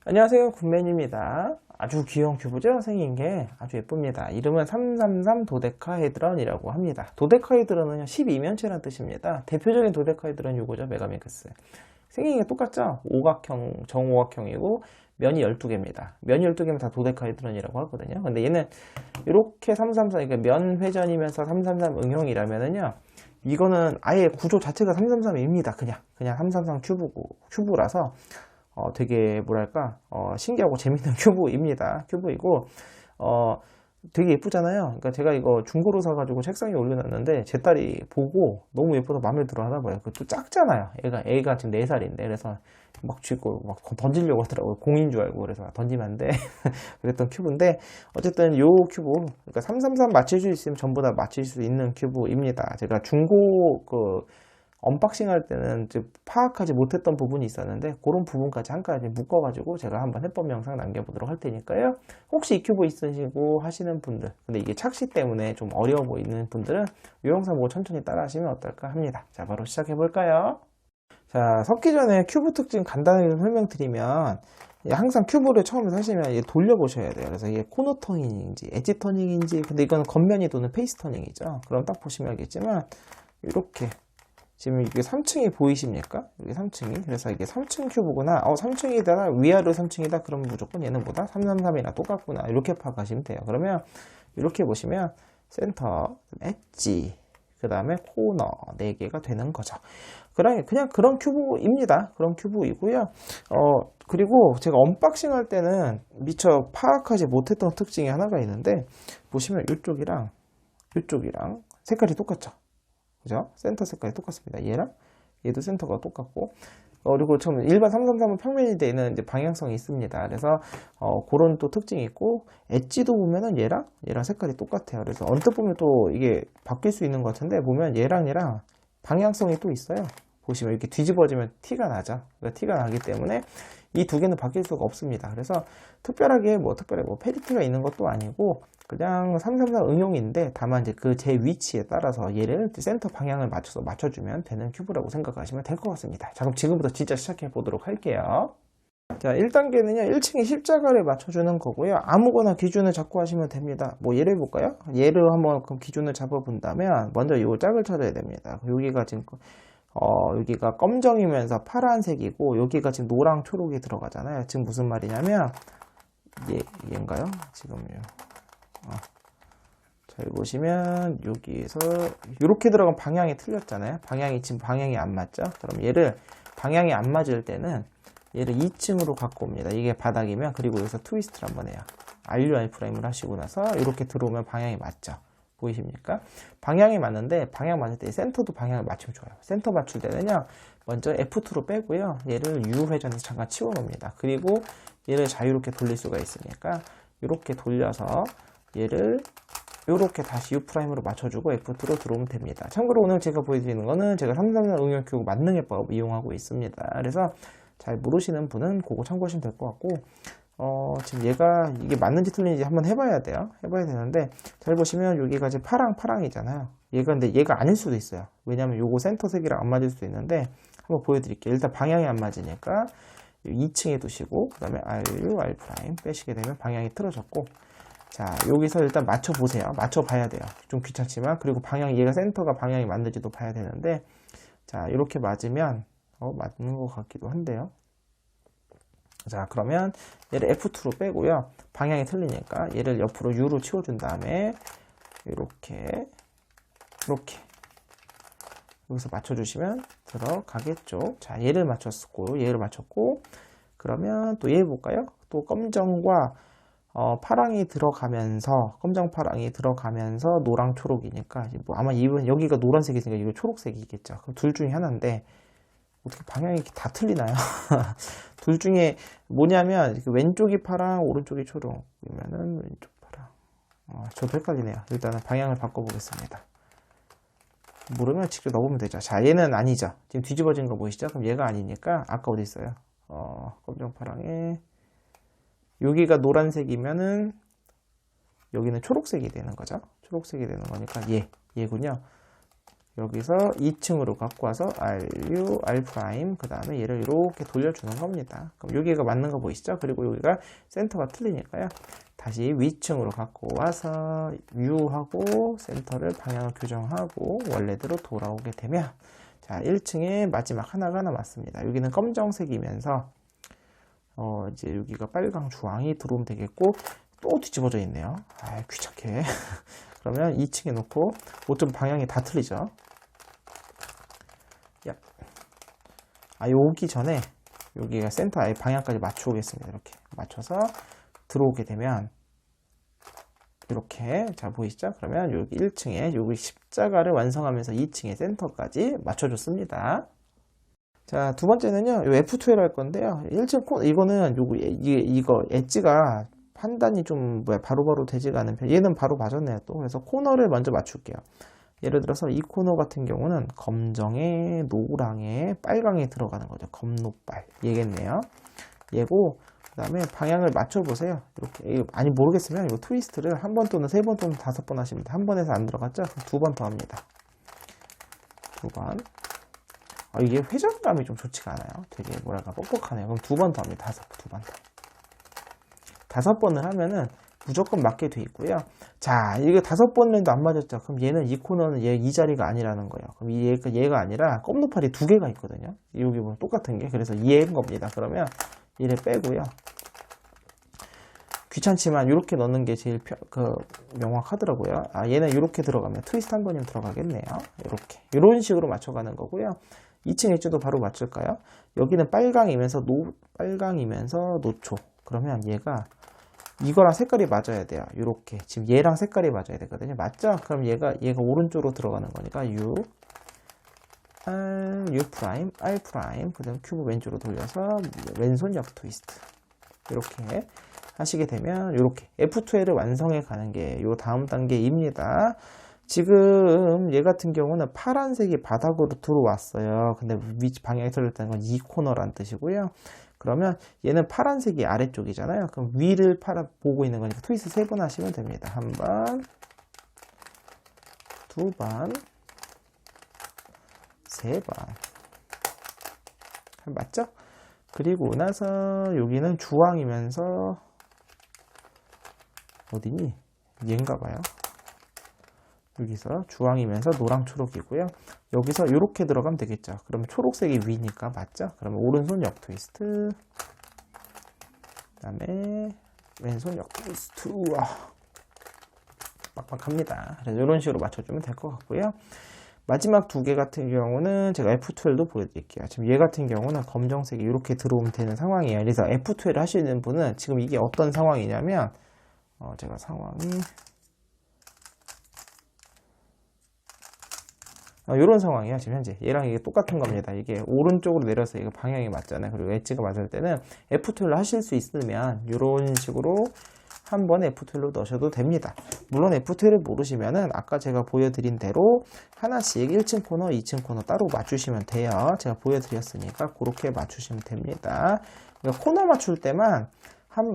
안녕하세요, 굿맨입니다. 아주 귀여운 큐브죠? 생긴 게 아주 예쁩니다. 이름은 333 도데카헤드런이라고 합니다. 도데카헤드런은 12면체라는 뜻입니다. 대표적인 도데카헤드런 요거죠, 메가민크스. 생긴 게 똑같죠? 오각형, 정오각형이고 면이 12개입니다. 면이 12개면 다 도데카헤드런이라고 하거든요. 근데 얘는 이렇게 333, 그러니까 면 회전이면서 333 응용이라면은요, 이거는 아예 구조 자체가 333입니다. 그냥 333 큐브라서 되게 뭐랄까 신기하고 재밌는 큐브입니다. 큐브이고 되게 예쁘잖아요. 그러니까 제가 이거 중고로 사가지고 책상에 올려놨는데 제 딸이 보고 너무 예뻐서 마음에 들어 하나 봐요. 그것도 작잖아요. 애가 지금 4살인데 그래서 막 쥐고 막 던지려고 하더라고요. 공인 줄 알고 그래서 던지면 안 돼. 그랬던 큐브인데 어쨌든 요 큐브 그러니까 333 맞출 수 있으면 전부 다 맞출 수 있는 큐브입니다. 제가 중고 언박싱 할 때는 파악하지 못했던 부분이 있었는데 그런 부분까지 한까지 묶어가지고 제가 한번 해법 영상 남겨보도록 할 테니까요. 혹시 이 큐브 있으시고 하시는 분들 근데 이게 착시 때문에 좀 어려워 보이는 분들은 이 영상 보고 천천히 따라 하시면 어떨까 합니다. 자, 바로 시작해 볼까요? 자, 섞기 전에 큐브 특징 간단하게 설명드리면 항상 큐브를 처음에 사시면 돌려보셔야 돼요. 그래서 이게 코너 터닝인지 엣지 터닝인지 근데 이건 겉면이 도는 페이스 터닝이죠. 그럼 딱 보시면 알겠지만 이렇게 지금 이게 3층이 보이십니까? 이게 3층이. 그래서 이게 3층 큐브구나. 3층이다. 위아래 3층이다. 그러면 무조건 얘는 보다 333이나 똑같구나. 이렇게 파악하시면 돼요. 그러면 이렇게 보시면 센터, 엣지, 그 다음에 코너 4개가 되는 거죠. 그냥 그런 큐브입니다. 그런 큐브이고요. 그리고 제가 언박싱 할 때는 미처 파악하지 못했던 특징이 하나가 있는데 보시면 이쪽이랑 색깔이 똑같죠. 그죠? 센터 색깔이 똑같습니다. 얘랑 얘도 센터가 똑같고 그리고 처음 일반 333은 평면이 되는 이제 방향성이 있습니다. 그래서 그런 또 특징이 있고 엣지도 보면은 얘랑 색깔이 똑같아요. 그래서 언뜻 보면 또 이게 바뀔 수 있는 것 같은데 보면 얘랑 방향성이 또 있어요. 보시면 이렇게 뒤집어지면 티가 나죠. 그러니까 티가 나기 때문에 이 두 개는 바뀔 수가 없습니다. 그래서 특별하게 페리티가 있는 것도 아니고 그냥 333 응용인데 다만 이제 그 제 위치에 따라서 얘를 센터 방향을 맞춰주면 되는 큐브라고 생각하시면 될 것 같습니다. 자, 그럼 지금부터 진짜 시작해 보도록 할게요. 자, 1단계는요 1층에 십자가를 맞춰주는 거고요. 아무거나 기준을 잡고 하시면 됩니다. 뭐 예를 해볼까요? 예를 한번 그럼 기준을 잡아 본다면 먼저 요 짝을 찾아야 됩니다. 여기가 지금 여기가 검정이면서 파란색이고 여기가 지금 노랑 초록이 들어가잖아요. 지금 무슨 말이냐면 얘인가요? 지금요. 잘 보시면 여기에서 이렇게 들어간 방향이 틀렸잖아요. 지금 방향이 안 맞죠? 그럼 얘를 방향이 안 맞을 때는 얘를 2층으로 갖고 옵니다. 이게 바닥이면 그리고 여기서 트위스트를 한번 해요. RUR'을 하시고 나서 이렇게 들어오면 방향이 맞죠? 보이십니까? 방향이 맞는데 방향 맞을 때 센터도 방향을 맞추면 좋아요. 센터 맞출 때는요. 먼저 F2로 빼고요. 얘를 U 회전에서 잠깐 치워 놓습니다. 그리고 얘를 자유롭게 돌릴 수가 있으니까 이렇게 돌려서 얘를 이렇게 다시 U'으로 맞춰주고 F2로 들어오면 됩니다. 참고로 오늘 제가 보여드리는 거는 제가 333 응용 교육 만능 해법 이용하고 있습니다. 그래서 잘 모르시는 분은 그거 참고하시면 될 것 같고 지금 얘가 이게 맞는지 틀린지 한번 해봐야 돼요. 해봐야 되는데 잘 보시면 여기가 지금 파랑이잖아요. 근데 얘가 아닐 수도 있어요. 왜냐면 요거 센터 색이랑 안 맞을 수도 있는데 한번 보여드릴게요. 일단 방향이 안 맞으니까 2층에 두시고 그 다음에 R 빼시게 되면 방향이 틀어졌고 자 여기서 일단 맞춰보세요. 맞춰봐야 돼요. 좀 귀찮지만 그리고 얘가 센터가 방향이 맞는지도 봐야 되는데 자 이렇게 맞으면 맞는 것 같기도 한데요. 자 그러면 얘를 F2로 빼고요. 방향이 틀리니까 얘를 옆으로 U로 치워준 다음에 이렇게 여기서 맞춰주시면 들어가겠죠. 자 얘를 맞췄고 그러면 또 얘 볼까요? 또 검정과 파랑이 들어가면서 검정 파랑이 들어가면서 노랑 초록이니까 아마 여기가 노란색이니까 이거 초록색이겠죠. 그럼 둘 중에 하나인데 어떻게 방향이 다 틀리나요? 둘 중에 뭐냐면 왼쪽이 파랑 오른쪽이 초록이면은 왼쪽 파랑 저도 헷갈리네요. 일단은 방향을 바꿔보겠습니다. 모르면 직접 넣어보면 되죠. 자 얘는 아니죠. 지금 뒤집어진 거 보이시죠? 그럼 얘가 아니니까 아까 어디 있어요? 검정 파랑에 여기가 노란색이면은 여기는 초록색이 되는 거죠. 초록색이 되는 거니까 얘군요. 여기서 2층으로 갖고 와서 RU, R', 그 다음에 얘를 이렇게 돌려주는 겁니다. 그럼 여기가 맞는 거 보이시죠? 그리고 여기가 센터가 틀리니까요. 다시 위층으로 갖고 와서 U하고 센터를 방향을 교정하고 원래대로 돌아오게 되면 자 1층에 마지막 하나가 남았습니다. 여기는 검정색이면서 이제 여기가 빨강 주황이 들어오면 되겠고 또 뒤집어져 있네요. 아 귀찮게. 그러면 2층에 놓고 어쩜 방향이 다 틀리죠. 오기 전에 여기가 센터 아예 방향까지 맞추겠습니다. 이렇게 맞춰서 들어오게 되면 이렇게 자 보이시죠? 그러면 여기 1층에 여기 십자가를 완성하면서 2층에 센터까지 맞춰줬습니다. 자, 두 번째는요. F2L 할 건데요. 1층 이거는 이거 엣지가 판단이 좀 바로바로 되지가 않은 편. 얘는 바로 맞았네요. 또 그래서 코너를 먼저 맞출게요. 예를 들어서 이 코너 같은 경우는 검정에 노랑에 빨강에 들어가는 거죠. 검노빨 얘겠네요. 얘고 그 다음에 방향을 맞춰보세요. 이렇게 아니 모르겠으면 이거 트위스트를 한 번 또는 세 번 또는 5번 하시면 돼. 한 번에서 안 들어갔죠? 그럼 2번 더 합니다. 2번. 이게 회전감이 좀 좋지가 않아요. 되게 뭐랄까 뻑뻑하네요. 그럼 2번 더 합니다. 2번 더. 5번을 하면은 무조건 맞게 돼 있고요. 자, 이거 5번 해도 안 맞았죠. 그럼 얘는 이 코너는 이 자리가 아니라는 거예요. 그럼 얘가 아니라 검노팔이 2개가 있거든요. 여기 보면 똑같은 게. 그래서 얘인 겁니다. 그러면 얘를 빼고요. 귀찮지만 이렇게 넣는 게 제일 명확하더라고요. 얘는 이렇게 들어가면 트위스트 한 번이면 들어가겠네요. 이런 식으로 맞춰가는 거고요. 2층 엣지도 바로 맞출까요? 여기는 빨강이면서 노초. 그러면 얘가 이거랑 색깔이 맞아야 돼요. 이렇게 지금 얘랑 색깔이 맞아야 되거든요. 맞죠? 그럼 얘가 오른쪽으로 들어가는 거니까 U, R, U 프라임, R 프라임, 그다음 큐브 왼쪽으로 돌려서 왼손 옆 트위스트 이렇게 하시게 되면 이렇게 F2L을 완성해 가는 게 요 다음 단계입니다. 지금 얘 같은 경우는 파란색이 바닥으로 들어왔어요. 근데 방향이 틀렸다는 건 이 코너란 뜻이고요. 그러면 얘는 파란색이 아래쪽이잖아요. 그럼 위를 보고 있는 거니까 트위스트 3번 하시면 됩니다. 1번, 2번, 3번. 맞죠? 그리고 나서 여기는 주황이면서 어디니? 얘인가 봐요. 여기서 주황이면서 노랑 초록이고요. 여기서 이렇게 들어가면 되겠죠. 그러면 초록색이 위니까 맞죠? 그러면 오른손 역 트위스트, 그 다음에 왼손 역 트위스트. 우와, 빡빡합니다. 그래서 이런 식으로 맞춰주면 될 것 같고요. 마지막 2개 같은 경우는 제가 F2L도 보여드릴게요. 지금 얘 같은 경우는 검정색이 이렇게 들어오면 되는 상황이에요. 그래서 F2L 하시는 분은 지금 이게 어떤 상황이냐면 제가 상황이 이런 상황이에요. 지금 현재 얘랑 이게 똑같은 겁니다. 이게 오른쪽으로 내려서 이거 방향이 맞잖아요. 그리고 엣지가 맞을 때는 F2L로 하실 수 있으면 이런 식으로 한 번에 F2L로 넣으셔도 됩니다. 물론 F2L을 모르시면은 아까 제가 보여드린 대로 하나씩 1층 코너, 2층 코너 따로 맞추시면 돼요. 제가 보여드렸으니까 그렇게 맞추시면 됩니다. 그러니까 코너 맞출 때만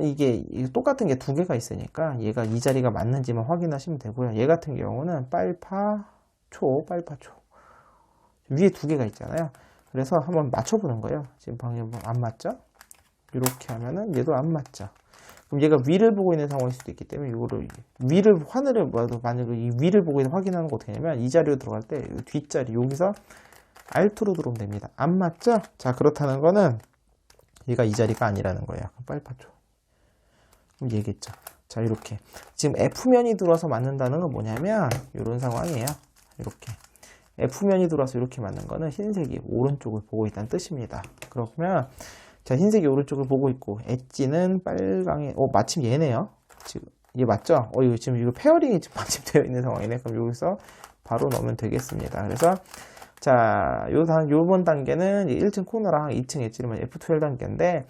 이게 똑같은 게 2개가 있으니까 얘가 이 자리가 맞는지만 확인하시면 되고요. 얘 같은 경우는 빨파초 위에 2개가 있잖아요. 그래서 한번 맞춰보는 거예요. 지금 방금 안 맞죠? 이렇게 하면은 얘도 안 맞죠. 그럼 얘가 위를 보고 있는 상황일 수도 있기 때문에 이거를 하늘을 봐도 만약에 이 위를 보고 있는 확인하는 거 어떻게 하냐면 이 자리로 들어갈 때 뒷자리 여기서 Alt로 들어오면 됩니다. 안 맞죠? 자, 그렇다는 거는 얘가 이 자리가 아니라는 거예요. 빨파초. 그럼 얘겠죠. 자, 이렇게 지금 F면이 들어와서 맞는다는 건 뭐냐면 이런 상황이에요. 이렇게 F면이 들어와서 이렇게 맞는 거는 흰색이 오른쪽을 보고 있다는 뜻입니다. 그러면 자, 흰색이 오른쪽을 보고 있고 엣지는 빨강에 마침 얘네요. 지금 얘 맞죠? 이거 지금 이거 페어링이 지금 마침 되어 있는 상황이네. 그럼 여기서 바로 넣으면 되겠습니다. 그래서 자, 요번 단계는 1층 코너랑 2층 엣지를 F2L 단계인데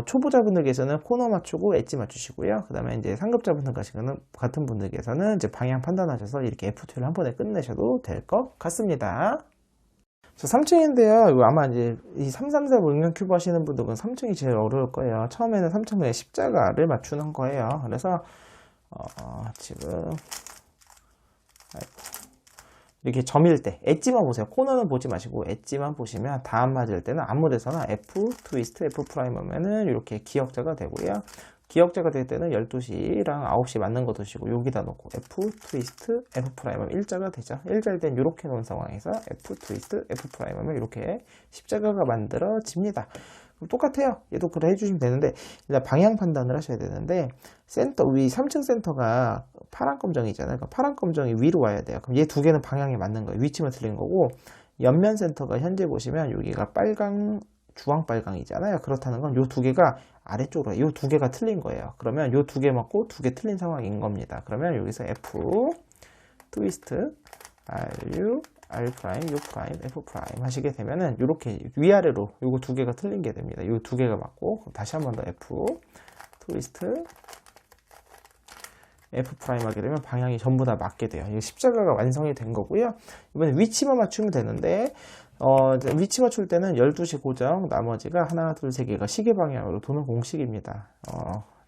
초보자분들께서는 코너 맞추고 엣지 맞추시고요. 그 다음에 이제 상급자분들 같은 분들께서는 이제 방향 판단하셔서 이렇게 F2L 한 번에 끝내셔도 될 것 같습니다. 3층인데요. 아마 이제 이 334 응용 큐브 하시는 분들은 3층이 제일 어려울 거예요. 처음에는 3층에 십자가를 맞추는 거예요. 그래서 지금 이렇게 점일 때 엣지만 보세요. 코너는 보지 마시고 엣지만 보시면 다음 맞을 때는 아무 데서나 F 트위스트 F 프라임 하면은 이렇게 기역자가 되고요. 기역자가 될 때는 12시랑 9시 맞는 거 두시고 여기다 놓고 F 트위스트 F 프라임 하면 일자가 되죠. 일자일 땐 이렇게 놓은 상황에서 F 트위스트 F 프라임 하면 이렇게 십자가가 만들어집니다. 똑같아요. 얘도 그래 해주시면 되는데 일단 방향 판단을 하셔야 되는데 센터 위 3층 센터가 파란 검정이잖아요. 그러니까 파란 검정이 위로 와야 돼요. 그럼 얘 두 개는 방향이 맞는 거예요. 위치만 틀린 거고 옆면 센터가 현재 보시면 여기가 빨강 주황 빨강이잖아요. 그렇다는 건 요 두 개가 아래쪽으로 요 두 개가 틀린 거예요. 그러면 요 두 개 맞고 두 개 틀린 상황인 겁니다. 그러면 여기서 F 트위스트 RU R 프라임, U 프라임, F 프라임 하시게 되면은 이렇게 위아래로 요거 두 개가 틀린 게 됩니다. 요 두 개가 맞고 다시 한 번 더 F 트위스트 F 프라임 하게 되면 방향이 전부 다 맞게 돼요. 이 십자가가 완성이 된 거고요. 이번에 위치만 맞추면 되는데 위치 맞출 때는 12시 고정, 나머지가 하나, 둘, 세 개가 시계 방향으로 도는 공식입니다.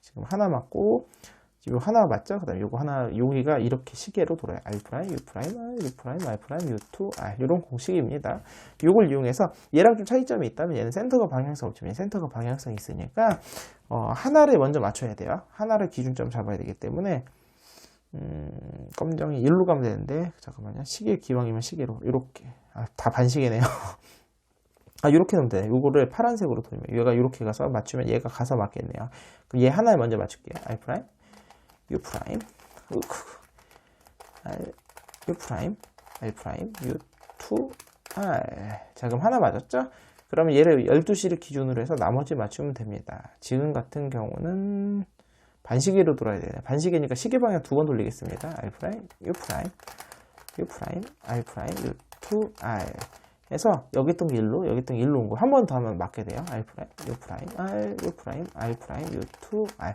지금 하나 맞고 지금 하나 맞죠? 그 다음에 요거 하나, 여기가 이렇게 시계로 돌아요. R 프라임, U 프라임, R, U 프라임, R 프라임, U2, R. 이런 공식입니다. 요걸 이용해서 얘랑 좀 차이점이 있다면 얘는 센터가 방향성 없지만 센터가 방향성이 있으니까, 하나를 먼저 맞춰야 돼요. 하나를 기준점 잡아야 되기 때문에, 검정이 일로 가면 되는데, 잠깐만요. 시계 기왕이면 시계로, 요렇게. 다 반시계네요. 요렇게 놓으면 돼요. 요거를 파란색으로 돌리면, 얘가 요렇게 가서 맞추면 얘가 가서 맞겠네요. 그럼 얘 하나를 먼저 맞출게요. R 프라임. U 프라임, U 프라임, R 프라임, U2, R. 자, 그럼 하나 맞았죠? 그러면 얘를 12시를 기준으로 해서 나머지 맞추면 됩니다. 지금 같은 경우는 반시계로 돌아야 돼요. 반시계니까 시계 방향 두 번 돌리겠습니다. R 프라임, U 프라임, U 프라임, R 프라임, U2, R. 해서 여기 있던 게 1로, 여기 있던 게 1로 온 거 한 번 더 하면 맞게 돼요. R 프라임, U 프라임, R, U 프라임, R 프라임, U2, R.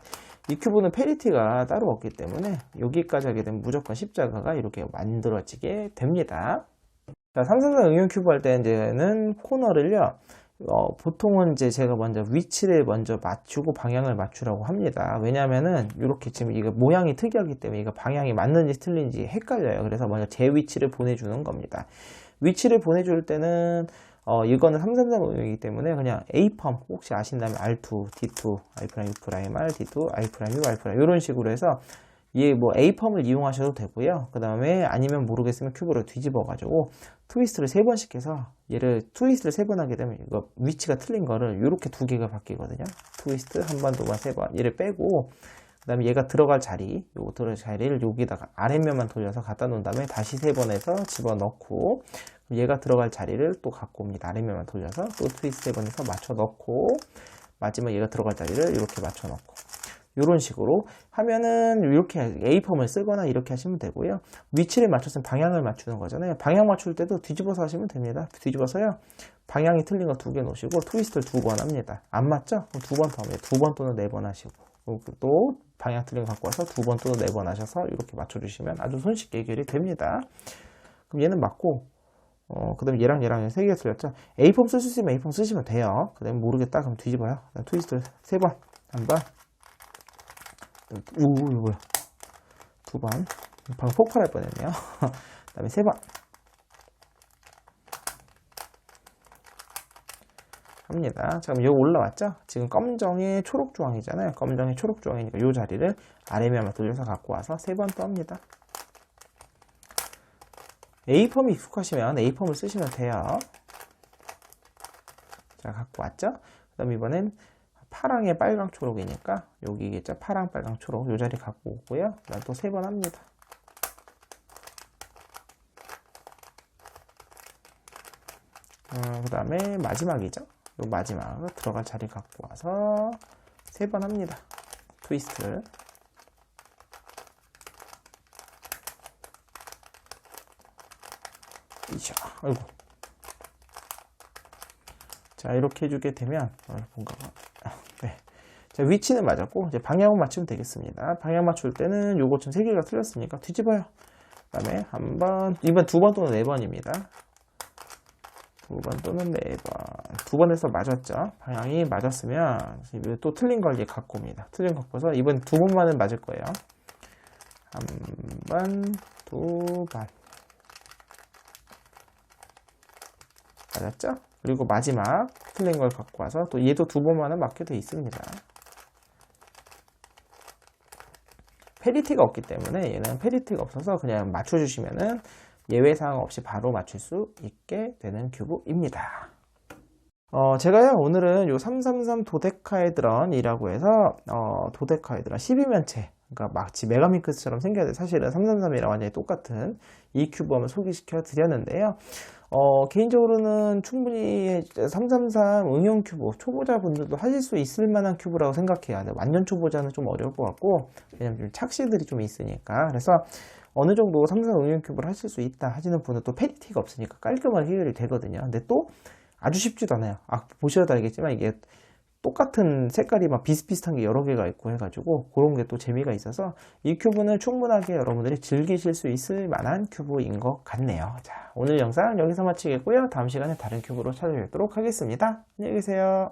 이 큐브는 페리티가 따로 없기 때문에 여기까지 하게 되면 무조건 십자가가 이렇게 만들어지게 됩니다. 자, 333 응용 큐브 할 때는 코너를요, 보통은 이제 제가 먼저 위치를 먼저 맞추고 방향을 맞추라고 합니다. 왜냐면은 이렇게 지금 이거 모양이 특이하기 때문에 이거 방향이 맞는지 틀린지 헷갈려요. 그래서 먼저 제 위치를 보내주는 겁니다. 위치를 보내줄 때는 이거는 333 응용이기 때문에 그냥 A펌 혹시 아신다면 R2, D2, R', U', R, D2, R', U, R' 이런 식으로 해서 얘 뭐 A펌을 이용하셔도 되고요. 그 다음에 아니면 모르겠으면 큐브를 뒤집어 가지고 트위스트를 3번씩 해서 얘를 트위스트를 3번 하게 되면 이거 위치가 틀린 거를 이렇게 두 개가 바뀌거든요. 트위스트 한 번, 두 번, 세 번 얘를 빼고 그 다음에 얘가 들어갈 자리, 요거 들어갈 자리를 여기다가 아랫면만 돌려서 갖다 놓은 다음에 다시 3번 해서 집어넣고 얘가 들어갈 자리를 또 갖고 옵니다. 아랫면만 돌려서 또 트위스트 3번 해서 맞춰 넣고 마지막 얘가 들어갈 자리를 이렇게 맞춰 넣고 이런 식으로 하면은 이렇게 A펌을 쓰거나 이렇게 하시면 되고요. 위치를 맞췄으면 방향을 맞추는 거잖아요. 방향 맞출 때도 뒤집어서 하시면 됩니다. 뒤집어서요. 방향이 틀린 거 두 개 놓으시고 트위스트를 2번 합니다. 안 맞죠? 그럼 2번 더 합니다. 2번 또는 4번 하시고 또 방향 틀린 거 갖고 와서 2번 또는 4번 하셔서 이렇게 맞춰주시면 아주 손쉽게 해결이 됩니다. 그럼 얘는 맞고 그 다음에 얘랑 세 개가 틀렸죠? A펌 쓸 수 있으면 A펌 쓰시면 돼요. 그 다음에 모르겠다 그럼 뒤집어요. 트위스트 3번 한번 이거 뭐야 2번 방금 폭발할 뻔했네요. 그 다음에 3번 합니다. 자, 그럼 여기 올라왔죠? 지금 검정에 초록주황이잖아요. 검정에 초록주황이니까 이 자리를 아래면만 돌려서 갖고 와서 3번 또 합니다. A펌이 익숙하시면 A펌을 쓰시면 돼요. 자, 갖고 왔죠? 그 다음 이번엔 파랑에 빨강 초록이니까 여기겠죠? 파랑 빨강 초록 이 자리 갖고 오고요. 그 다음 또 3번 합니다. 그 다음에 마지막이죠? 요 마지막 들어갈 자리 갖고 와서 3번 합니다. 트위스트 이샤 아이고 자 이렇게 해주게 되면 뭔가가 네. 자 위치는 맞았고 이제 방향은 맞추면 되겠습니다. 방향 맞출 때는 요거 좀 3개가 틀렸으니까 뒤집어요. 그 다음에 한번 이번 2번 또는 4번입니다. 2번 또는 4번 2번에서 맞았죠. 방향이 맞았으면 또 틀린 걸 이제 갖고 옵니다. 틀린 거 갖고서 이번 2번만은 맞을 거예요. 한 번, 2번 맞았죠? 그리고 마지막 틀린 걸 갖고 와서 또 얘도 두 번만은 맞게 돼 있습니다. 페리티가 없기 때문에 얘는 페리티가 없어서 그냥 맞춰주시면은 예외사항 없이 바로 맞출 수 있게 되는 큐브입니다. 제가요 오늘은 요 333 도데카헤드런이라고 해서 도데카헤드런 12면체, 그러니까 마치 메가민크스처럼 생겨야 돼. 사실은 333이랑 완전히 똑같은 이 큐브 한번 소개시켜 드렸는데요. 개인적으로는 충분히 333 응용 큐브 초보자분들도 하실 수 있을 만한 큐브라고 생각해요. 완전 초보자는 좀 어려울 것 같고, 왜냐면 좀 착시들이 좀 있으니까. 그래서 어느 정도 333 응용 큐브를 하실 수 있다 하시는 분은 또 페리티가 없으니까 깔끔하게 해결이 되거든요. 근데 또 아주 쉽지도 않아요. 보셔도 알겠지만 이게 똑같은 색깔이 막 비슷비슷한 게 여러 개가 있고 해가지고 그런 게 또 재미가 있어서 이 큐브는 충분하게 여러분들이 즐기실 수 있을 만한 큐브인 것 같네요. 자, 오늘 영상 여기서 마치겠고요. 다음 시간에 다른 큐브로 찾아뵙도록 하겠습니다. 안녕히 계세요.